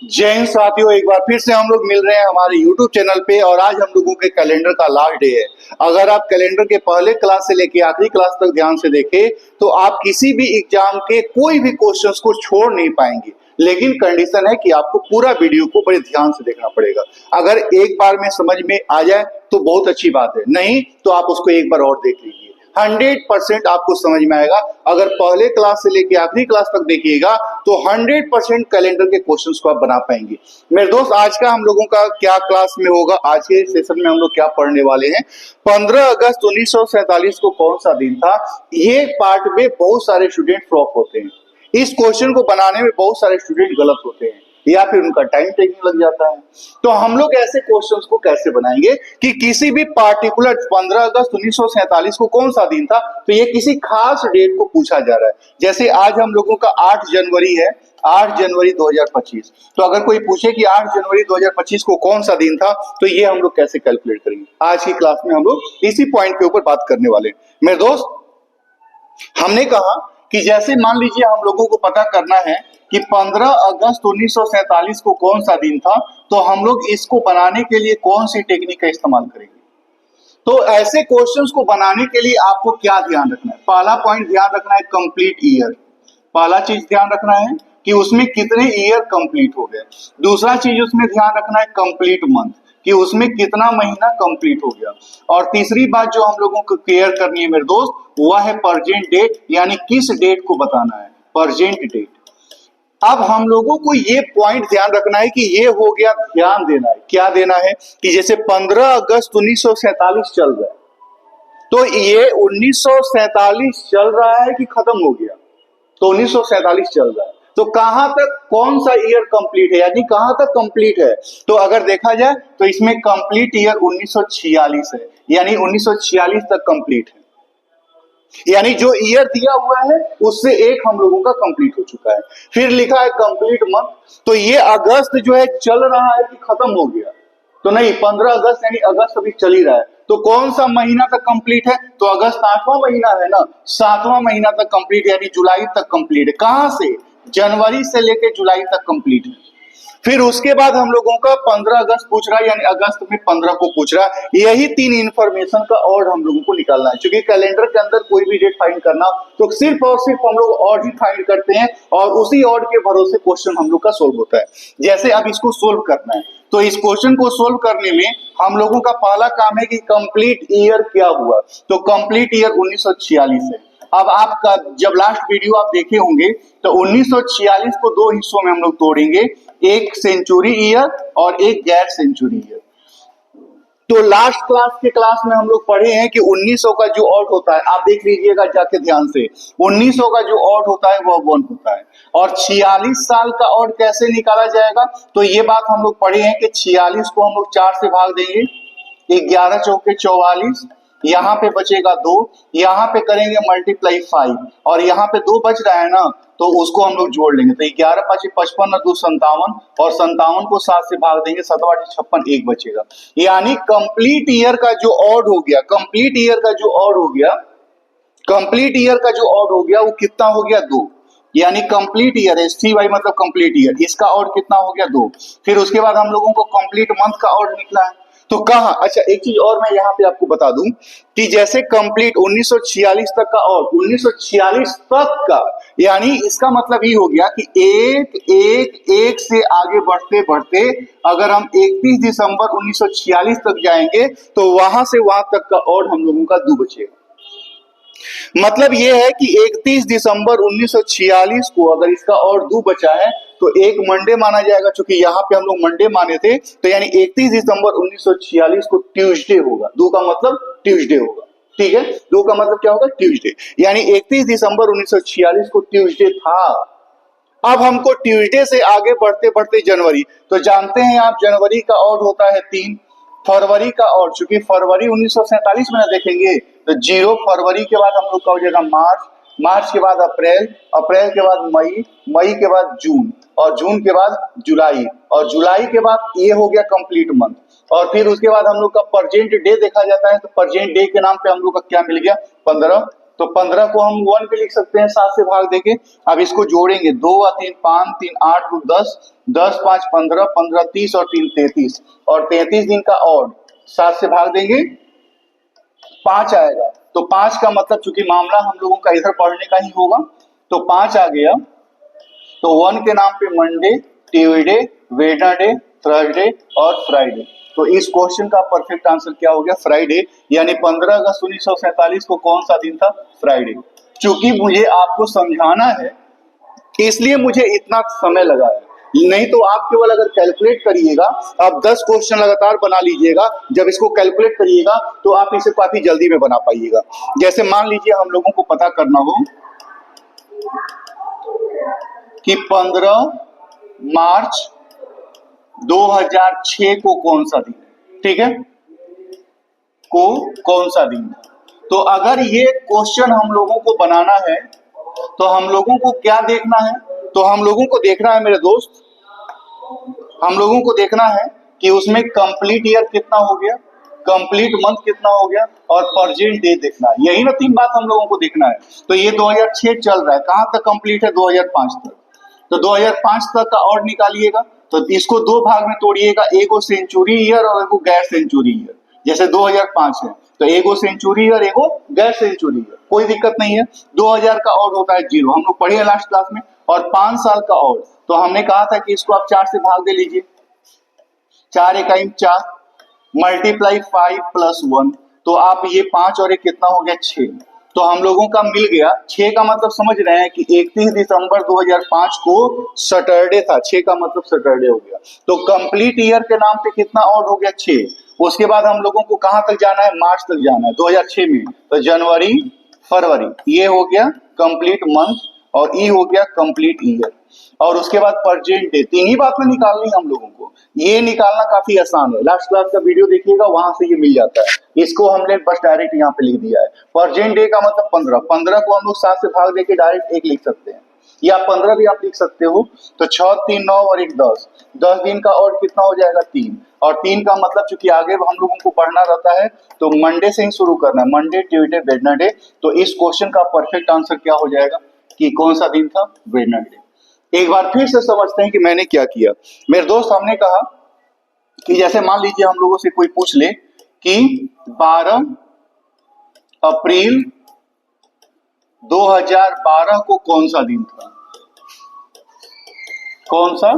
जय हिंद साथियों, एक बार फिर से हम लोग मिल रहे हैं हमारे YouTube चैनल पे। और आज हम लोगों के कैलेंडर का लास्ट डे है। अगर आप कैलेंडर के पहले क्लास से लेके आखिरी क्लास तक ध्यान से देखें तो आप किसी भी एग्जाम के कोई भी क्वेश्चंस को छोड़ नहीं पाएंगे। लेकिन कंडीशन है कि आपको पूरा वीडियो को बड़े ध्यान से देखना पड़ेगा। अगर एक बार में समझ में आ जाए तो बहुत अच्छी बात है, नहीं तो आप उसको एक बार और देख लीजिए। 100% आपको समझ में आएगा। अगर पहले क्लास से लेके आखिरी क्लास तक देखिएगा तो 100% कैलेंडर के क्वेश्चंस को आप बना पाएंगे। मेरे दोस्त, आज का हम लोगों का क्या क्लास में होगा, आज के सेशन में हम लोग क्या पढ़ने वाले हैं। 15 अगस्त 1947 को कौन सा दिन था, ये पार्ट में बहुत सारे स्टूडेंट फ्लॉप होते हैं। इस क्वेश्चन को बनाने में बहुत सारे स्टूडेंट गलत होते हैं या फिर उनका टाइम टेकिंग लग जाता है। तो हम लोग ऐसे क्वेश्चंस को कैसे बनाएंगे कि किसी भी पार्टिकुलर 15 अगस्त 1947 को कौन सा दिन था, तो ये किसी खास डेट को पूछा जा रहा है। जैसे आज हम लोगों का 8 जनवरी है, 8 जनवरी 2025। तो अगर कोई पूछे कि 8 जनवरी 2025 को कौन सा दिन था, तो ये हम लोग कैसे कैलकुलेट करेंगे। आज की क्लास में हम लोग इसी पॉइंट के ऊपर बात करने वाले हैं। मेरे दोस्त, हमने कहा कि जैसे मान लीजिए हम लोगों को पता करना है कि 15 अगस्त 1947 को कौन सा दिन था, तो हम लोग इसको बनाने के लिए कौन सी टेक्निक का इस्तेमाल करेंगे। तो ऐसे क्वेश्चंस को बनाने के लिए आपको क्या ध्यान रखना है। पहला पॉइंट ध्यान रखना है कंप्लीट ईयर। पहला चीज ध्यान रखना है कि उसमें कितने ईयर कंप्लीट हो गए। दूसरा चीज उसमें ध्यान रखना है कंप्लीट मंथ, कि उसमें कितना महीना कंप्लीट हो गया। और तीसरी बात जो हम लोगों को क्लियर करनी है मेरे दोस्त, वह है प्रेजेंट डेट, यानी किस डेट को बताना है, प्रेजेंट डेट। अब हम लोगों को ये पॉइंट ध्यान रखना है कि ये हो गया, ध्यान देना है। क्या देना है कि जैसे 15 अगस्त 1947 चल रहा है, तो ये 1947 चल रहा है कि खत्म हो गया, तो 1947 चल रहा है, तो कहां तक कौन सा ईयर कंप्लीट है, यानी कहां तक कंप्लीट है। तो अगर देखा जाए तो इसमें कंप्लीट ईयर 1946 है, यानी 1946 तक कंप्लीट है। यानी जो ईयर दिया हुआ है उससे एक हम लोगों का कंप्लीट हो चुका है। फिर लिखा है कंप्लीट मंथ, तो ये अगस्त जो है चल रहा है कि खत्म हो गया, तो नहीं, 15 अगस्त यानी अगस्त अभी चल ही रहा है। तो कौन सा महीना तक कंप्लीट है, तो अगस्त 8वां महीना है ना, 7वां महीना तक कंप्लीट, यानी जुलाई तक कंप्लीट है। कहां से, जनवरी से लेकर जुलाई तक कंप्लीट है। फिर उसके बाद हम लोगों का 15 अगस्त पूछ रहा है, यानी अगस्त में 15 को पूछ रहा है। यही 3 इंफॉर्मेशन का ऑड हम लोगों को निकालना है। क्योंकि कैलेंडर के अंदर कोई भी डेट फाइंड करना तो सिर्फ और सिर्फ हम लोग ऑड ही फाइंड करते हैं, और उसी ऑड के भरोसे क्वेश्चन हम लोग का सोल्व होता है। जैसे अब इसको सोल्व करना है, तो इस क्वेश्चन को सोल्व करने में हम लोगों का पहला काम है कि कंप्लीट ईयर क्या हुआ। तो कंप्लीट ईयर 1946 है। अब आपका जब लास्ट वीडियो आप देखे होंगे तो 1946 को 2 हिस्सों में हम लोग तोड़ेंगे, एक सेंचुरी ईयर और एक गैर सेंचुरी ईयर। तो लास्ट क्लास में हम लोग पढ़े हैं कि 1900 का जो ऑड होता है, आप देख लीजिएगा जाके ध्यान से, 1900 का जो ऑड होता है वह 1 होता है। और 46 साल का ऑड कैसे निकाला जाएगा, तो ये बात हम लोग पढ़े हैं कि 46 को हम लोग 4 से भाग देंगे, 11 चौके 44, यहाँ पे बचेगा 2, यहाँ पे करेंगे मल्टीप्लाई 5, और यहाँ पे 2 बच रहा है ना, तो उसको हम लोग जोड़ लेंगे। तो 11 5 55 और 2 57, और 57 को 7 से भाग देंगे, 7 8 56, 1 बचेगा। यानी कंप्लीट ईयर का जो ऑड हो गया, कंप्लीट ईयर का जो ऑड हो गया, कंप्लीट ईयर का जो ऑड हो गया वो कितना हो गया, 2। यानी कंप्लीट ईयर, SCY मतलब कंप्लीट ईयर, इसका ऑड कितना हो गया, 2। फिर उसके बाद हम लोगों को कंप्लीट मंथ का ऑड निकला है। तो कहा, अच्छा एक चीज और मैं यहाँ पे आपको बता दूं कि जैसे कंप्लीट 1946 तक का और 1946 तक का, यानी इसका मतलब ये हो गया कि एक से आगे बढ़ते बढ़ते अगर हम 31 दिसंबर 1946 तक जाएंगे तो वहां से वहां तक का और हम लोगों का 2 बचेगा। मतलब यह है कि 31 दिसंबर 1946 को अगर इसका और 2 बचा है तो एक मंडे माना जाएगा। क्योंकि यहाँ पे हम लोग मंडे माने थे, तो यानी 31 दिसंबर 1946 को ट्यूसडे होगा। 2 का मतलब ट्यूसडे होगा, ठीक है। 2 का मतलब क्या होगा, ट्यूसडे। यानी 31 दिसंबर 1946 को ट्यूसडे था। अब हमको ट्यूसडे से आगे बढ़ते बढ़ते जनवरी, तो जानते हैं आप जनवरी का ऑड होता है 3, फरवरी का ऑड, चूंकि फरवरी 1947 में देखेंगे तो 0 फरवरी के बाद हम लोग का हो जाएगा मार्च, मार्च के बाद अप्रैल, अप्रैल के बाद मई, मई के बाद जून, और जून के बाद जुलाई, और जुलाई के बाद ये हो गया कंप्लीट मंथ। और फिर उसके बाद हम लोग का प्रेजेंट डे देखा जाता है, तो प्रेजेंट डे के नाम पे हम लोग का क्या मिल गया, 15 तो 15 को हम 1 पे लिख सकते हैं 7 से भाग देके। अब इसको जोड़ेंगे, 2 और 3 5, 3 8 2 10, 10 5 15, 15 30 और 3 33, और 33 दिन का ऑड 7 से भाग देंगे 5 आएगा। तो 5 का मतलब चूंकि मामला हम लोगों का इधर पढ़ने का ही होगा, तो 5 आ गया। तो 1 के नाम पे मंडे, ट्यूसडे, वेडनेसडे, थर्सडे और फ्राइडे। तो इस क्वेश्चन का परफेक्ट आंसर क्या हो गया? फ्राइडे। यानी 15 अगस्त 1947 को कौन सा दिन था? फ्राइडे। चूंकि मुझे आपको समझाना है इसलिए मुझे इतना समय लगा है, नहीं तो आप केवल अगर कैलकुलेट करिएगा, आप 10 क्वेश्चन लगातार बना लीजिएगा, जब इसको कैलकुलेट करिएगा तो आप इसे काफी जल्दी में बना पाइएगा। जैसे मान लीजिए हम लोगों को पता करना हो कि 15 मार्च 2006 को कौन सा दिन है, ठीक है, को कौन सा दिन है। तो अगर ये क्वेश्चन हम लोगों को बनाना है तो हम लोगों को क्या देखना है? तो हम लोगों को देखना है मेरे दोस्त, हम लोगों को देखना है कि उसमें कंप्लीट ईयर कितना हो गया, कंप्लीट मंथ कितना हो गया, और प्रेजेंट डे देखना है। यही ना 3 बात हम लोगों को देखना है। तो ये 2006 चल रहा है, कहां तक कंप्लीट है? 2005 तक। तो 2005 तक का और निकालिएगा, तो इसको 2 भाग में तोड़िएगा, एगो सेंचुरी ईयर और एगो गैर सेंचुरी ईयर। जैसे 2005 है तो एगो सेंचुरी ईयर, एगो गैर सेंचुरी ईयर, कोई दिक्कत नहीं है। 2000 का ऑड होता है 0, हम लोग पढ़े हैं लास्ट क्लास में। और 5 साल का ऑड, तो हमने कहा था कि इसको आप 4 से भाग दे लीजिए, 4 इकाई 4, मल्टीप्लाई 5 प्लस 1, तो आप ये 5 और 1 कितना हो गया? 6। तो हम लोगों का मिल गया 6 का मतलब समझ रहे हैं कि 31 दिसंबर 2005 को सैटरडे था, 6 का मतलब सैटरडे हो गया। तो कंप्लीट ईयर के नाम पे कितना ऑड हो गया? 6। उसके बाद हम लोगों को कहां तक जाना है? मार्च तक जाना है 2006 में। तो जनवरी, फरवरी, ये हो गया कंप्लीट मंथ, और ई हो गया कंप्लीट ईयर। और उसके बाद प्रेजेंट डे। 3 ही बात में निकालनी हम लोगों को, ये निकालना काफी आसान है। लास्ट क्लास का वीडियो देखिएगा, वहां से ये मिल जाता है। इसको हमने बस डायरेक्ट यहाँ पे लिख दिया है। प्रेजेंट डे का मतलब 15, 15 को हम लोग 7 से भाग देके डायरेक्ट 1 लिख सकते हैं, या 15 भी आप लिख सकते हो। तो 6 3 9 और 1 10, 10 दिन का और कितना हो जाएगा? 3। और 3 का मतलब चूंकि आगे हम लोगों को पढ़ना रहता है तो मंडे से ही शुरू करना है, मंडे, ट्यूसडे, वेडनेसडे। तो इस क्वेश्चन का परफेक्ट आंसर क्या हो जाएगा कि कौन सा दिन था? वेडनेसडे। एक बार फिर से समझते हैं कि मैंने क्या किया। मेरे दोस्त, हमने कहा कि जैसे मान लीजिए हम लोगों से कोई पूछ ले कि 12 अप्रैल 2012 को कौन सा दिन था, कौन सा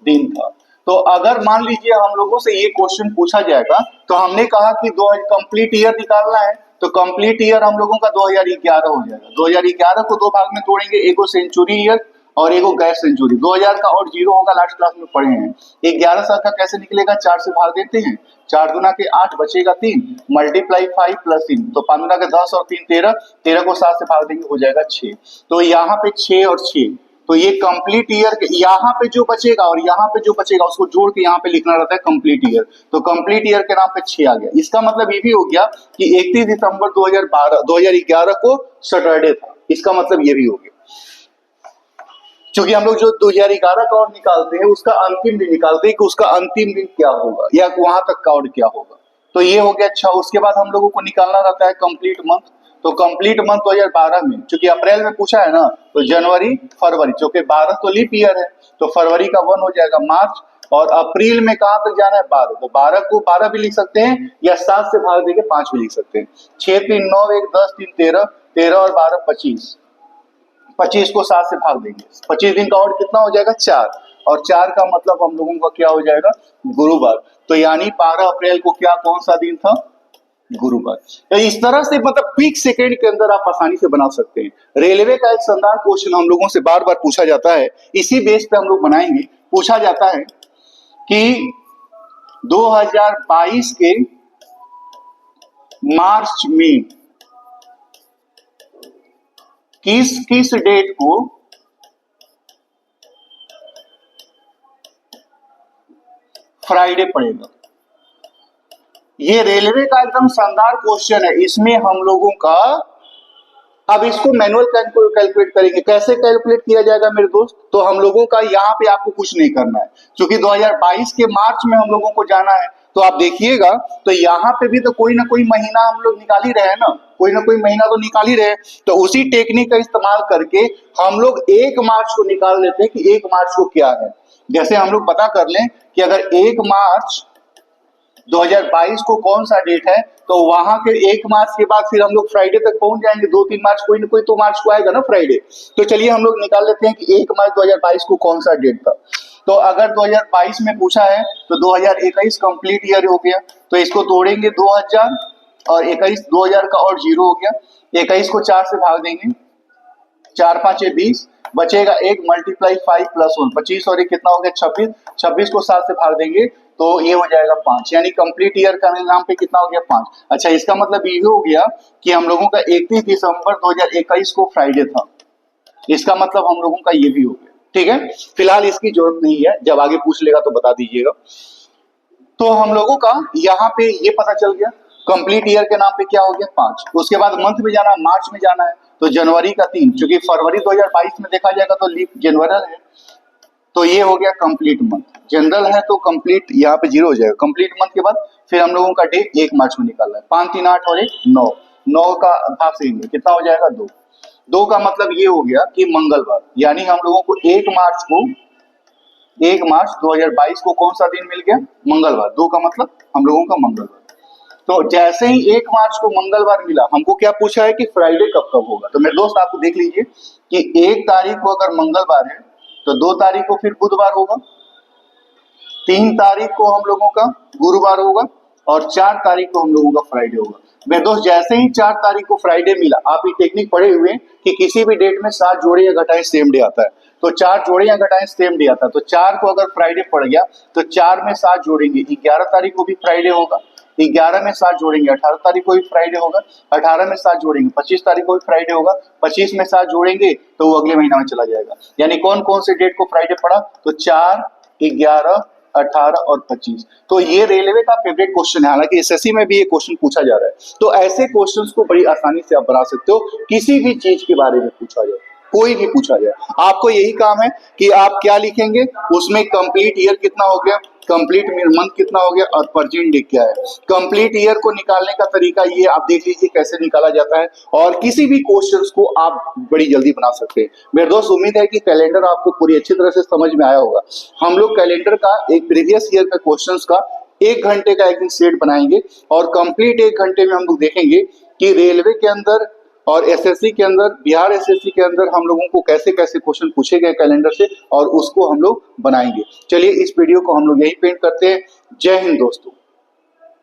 दिन था। तो अगर मान लीजिए हम लोगों से ये क्वेश्चन पूछा जाएगा, तो हमने कहा कि कंप्लीट ईयर निकालना है, तो कंप्लीट ईयर हम लोगों का 2011 हो जाएगा। 2011 को 2 भाग में तोड़ेंगे, एगो सेंचुरी ईयर और एगो गैर सेंचुरी। 2000 का और 0 होगा, लास्ट क्लास में पढ़े हैं। 11 साल का कैसे निकलेगा? 4 से भाग देते हैं, 4 दूना के 8, बचेगा 3, मल्टीप्लाई 5 प्लस 3, तो 15 के 10 और 3 13, 13 को 7 से भाग देंगे हो जाएगा 6। तो यहाँ पे 6 और 6, तो ये कंप्लीट ईयर यहाँ पे जो बचेगा और यहाँ पे जो बचेगा उसको जोड़ के यहाँ पे लिखना रहता है कंप्लीट ईयर। तो कंप्लीट ईयर के नाम पे 6 आ गया। इसका मतलब ये भी हो गया कि 31 दिसंबर 2011 को सैटरडे था। इसका मतलब ये भी हो गया, क्योंकि हम लोग जो 2011 का और निकालते हैं उसका अंतिम दिन निकालते हैं कि उसका अंतिम दिन क्या होगा या वहां तक का और क्या होगा। तो ये हो गया। अच्छा, उसके बाद हम लोगों को निकालना रहता है कंप्लीट मंथ। तो कंप्लीट मंथ 2012 में, क्योंकि अप्रैल में पूछा है ना, तो जनवरी, फरवरी, क्योंकि 12 तो लीप ईयर है, तो फरवरी का 1 हो जाएगा मार्च, और अप्रैल में कहां तक जाना है? 12। तो 12 को 12 भी लिख सकते हैं या 7 से भाग देके 5 भी लिख सकते हैं। 6 3 9 1 10 3 13, 13 और 12 25, 25 को 7 से भाग देंगे, 25 दिन का और कितना हो जाएगा? 4, और 4 का मतलब हम लोगों का क्या हो जाएगा? गुरुवार। तो यानी 12 अप्रैल को क्या कौन सा दिन था? गुरुवार। तो इस तरह से मतलब क्विक सेकंड के अंदर आप आसानी से बना सकते हैं। रेलवे का एक शानदार क्वेश्चन हम लोगों से बार बार पूछा जाता है, इसी बेस पे हम लोग बनाएंगे। पूछा जाता है कि 2022 के मार्च में किस किस डेट को फ्राइडे पड़ेगा। ये रेलवे का एकदम शानदार क्वेश्चन है। इसमें हम लोगों का, अब इसको मैनुअल कैलकुलेट करेंगे। कैसे कैलकुलेट किया जाएगा मेरे दोस्त? तो हम लोगों का यहाँ पे आपको कुछ नहीं करना है, क्योंकि 2022 के मार्च में हम लोगों को जाना है। तो आप देखिएगा, तो यहाँ पे भी तो कोई ना कोई महीना हम लोग निकाल ही रहे हैं ना, कोई ना कोई महीना तो निकाल ही रहे हैं। तो उसी टेक्निक का इस्तेमाल करके हम लोग 1 मार्च को निकाल लेते हैं कि 1 मार्च को क्या है। जैसे हम लोग पता कर लें कि अगर 1 मार्च 2022 को कौन सा डेट है, तो वहां के 1 मार्च के बाद फिर हम लोग फ्राइडे तक पहुंच जाएंगे। 2-3 मार्च कोई ना कोई तो मार्च को आएगा ना फ्राइडे। तो चलिए हम लोग निकाल लेते हैं कि 1 मार्च 2022 को कौन सा डेट था। तो अगर 2022 में पूछा है तो 2021 कंप्लीट ईयर हो गया, तो इसको तोड़ेंगे 2000 और 21, 2000 का और 0 हो गया। 21 को 4 से भाग देंगे, 4 5 20, बचेगा 1 मल्टीप्लाई 5 प्लस 1 25 और ये कितना हो गया 26। 26 को 7 से भाग देंगे तो ये हो जाएगा 5, यानी कंप्लीट ईयर का नाम पे कितना हो गया 5। अच्छा, इसका मतलब ये हो गया कि हम लोगों का 31 दिसंबर 2021 को फ्राइडे था। इसका मतलब हम लोगों का ये भी हो गया। ठीक है, फिलहाल इसकी जरूरत नहीं है, जब आगे पूछ लेगा तो बता दीजिएगा। तो हम लोगों का यहाँ पे ये पता चल गया कंप्लीट ईयर के नाम पे क्या हो गया 5। उसके बाद मंथ में जाना, मार्च में जाना है तो जनवरी का 3, क्योंकि फरवरी 2022 में देखा जाएगा तो लीप जनवरी है, तो ये हो गया कंप्लीट मंथ। जनरल है तो कंप्लीट यहाँ पे 0 हो जाएगा। कंप्लीट मंथ के बाद फिर हम लोगों का डे 1 मार्च में निकालना है। 5 3 8 और 1 9, 9 का भाग से कितना हो जाएगा 2। 2 का मतलब ये हो गया कि मंगलवार, यानी हम लोगों को 1 मार्च 2022 को कौन सा दिन मिल गया मंगलवार। 2 का मतलब हम लोगों का मंगलवार। तो जैसे ही 1 मार्च को मंगलवार मिला, हमको क्या पूछा है कि फ्राइडे कब कब होगा। तो मेरे दोस्त आपको देख लीजिए कि 1 तारीख को अगर मंगलवार है तो 2 तारीख को फिर बुधवार होगा, 3 तारीख को हम लोगों का गुरुवार होगा और 4 तारीख को हम लोगों का फ्राइडे होगा। मेरे दोस्त जैसे ही 4 तारीख को फ्राइडे मिला, आप ये टेक्निक पढ़े हुए कि किसी भी डेट में 7 जोड़े या घटाएं सेम डे आता है, तो 4 जोड़े या घटाएं सेम डे आता है। तो 4 को अगर फ्राइडे पड़ गया तो 4 में 7 जोड़ेंगे, 11 तारीख को भी फ्राइडे होगा। 11 में 7 जोड़ेंगे 18 तारीख को भी फ्राइडे होगा। 18 में 7 जोड़ेंगे 25 तारीख को भी फ्राइडे होगा। 25 में 7 जोड़ेंगे तो वो अगले महीना में चला जाएगा। यानी कौन कौन से डेट को फ्राइडे पड़ा, तो 4, 11, 18 और 25। तो ये रेलवे का फेवरेट क्वेश्चन है, हालांकि एसएससी में भी ये क्वेश्चन पूछा जा रहा है। तो ऐसे क्वेश्चंस को बड़ी आसानी से आप बना सकते हो, किसी भी चीज के बारे में पूछा जाए, कोई भी पूछा जाए। आपको यही काम है कि आप क्या लिखेंगे, उसमें कंप्लीट ईयर कितना हो गया, कंप्लीट मंथ कितना हो गया और प्रेजेंट डे क्या है। कंप्लीट ईयर को निकालने का तरीका ये आप देख लीजिए कैसे निकाला जाता है, और किसी भी क्वेश्चंस को आप बड़ी जल्दी बना सकते हैं। मेरे दोस्त उम्मीद है कि कैलेंडर आपको पूरी अच्छी तरह से समझ में आया होगा। हम लोग कैलेंडर का एक प्रीवियस ईयर का क्वेश्चंस का 1 घंटे का एक दिन सेट बनाएंगे और कंप्लीट 1 घंटे में हम लोग देखेंगे कि रेलवे के अंदर और एसएससी के अंदर, बिहार एसएससी के अंदर हम लोगों को कैसे कैसे क्वेश्चन पूछे गए कैलेंडर से, और उसको हम लोग बनाएंगे। चलिए इस वीडियो को हम लोग यही पेंट करते हैं। जय हिंद दोस्तों।